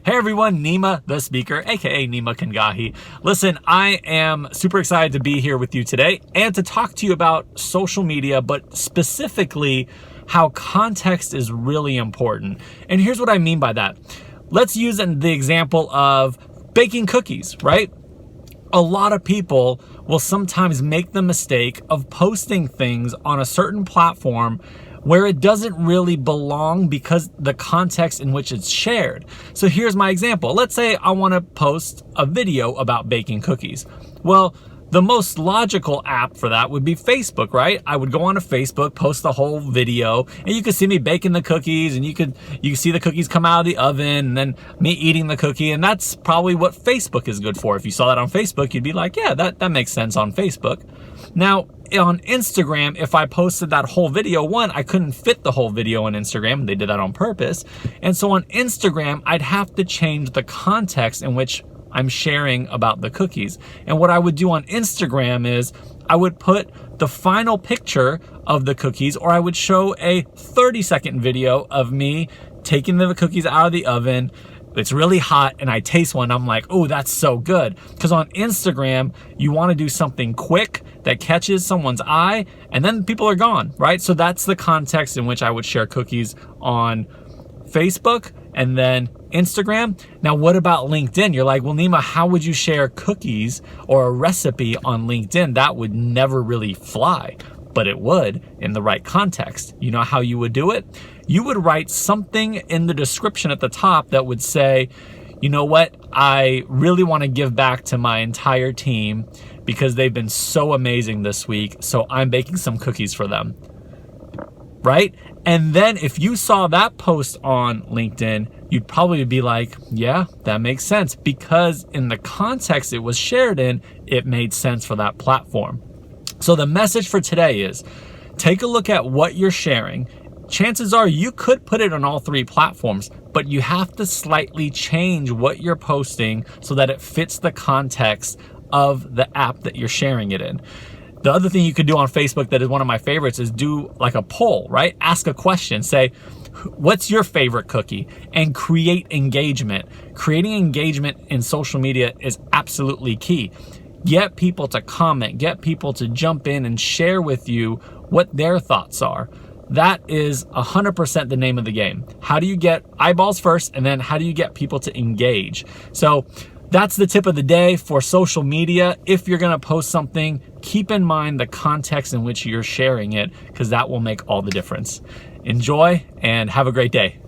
Hey everyone, Nima, the speaker, aka Nima Kangahi. Listen, I am super excited to be here with you today and to talk to you about social media, but specifically how context is really important. And here's what I mean by that. Let's use the example of baking cookies, right? A lot of people will sometimes make the mistake of posting things on a certain platform where it doesn't really belong because the context in which it's shared. So here's my example. Let's say I want to post a video about baking cookies. Well, the most logical app for that would be Facebook, right? I would go onto Facebook, post the whole video, and you could see me baking the cookies, and you could see the cookies come out of the oven, and then me eating the cookie, and that's probably what Facebook is good for. If you saw that on Facebook, you'd be like, yeah, that makes sense on Facebook. Now, on Instagram, if I posted that whole video, one, I couldn't fit the whole video on Instagram. They did that on purpose. And so on Instagram, I'd have to change the context in which I'm sharing about the cookies. And what I would do on Instagram is I would put the final picture of the cookies, or I would show a 30-second video of me taking the cookies out of the oven. It's really hot and I taste one. I'm like, oh, that's so good. Because on Instagram, you want to do something quick that catches someone's eye and then people are gone, right? So that's the context in which I would share cookies on Facebook and then Instagram. Now, what about LinkedIn? You're like, well, Nima, how would you share cookies or a recipe on LinkedIn? That would never really fly, but it would in the right context. You know how you would do it? You would write something in the description at the top that would say, you know what? I really want to give back to my entire team because they've been so amazing this week. So I'm baking some cookies for them, right? And then if you saw that post on LinkedIn, you'd probably be like, yeah, that makes sense, because in the context it was shared in, it made sense for that platform. So the message for today is take a look at what you're sharing. Chances are you could put it on all three platforms, but you have to slightly change what you're posting so that it fits the context of the app that you're sharing it in. The other thing you could do on Facebook that is one of my favorites is do like a poll, right? Ask a question, say, what's your favorite cookie? And create engagement. Creating engagement in social media is absolutely key. Get people to comment, get people to jump in and share with you what their thoughts are. That is 100% the name of the game. How do you get eyeballs first, and then how do you get people to engage? So that's the tip of the day for social media. If you're gonna post something, keep in mind the context in which you're sharing it, because that will make all the difference. Enjoy and have a great day.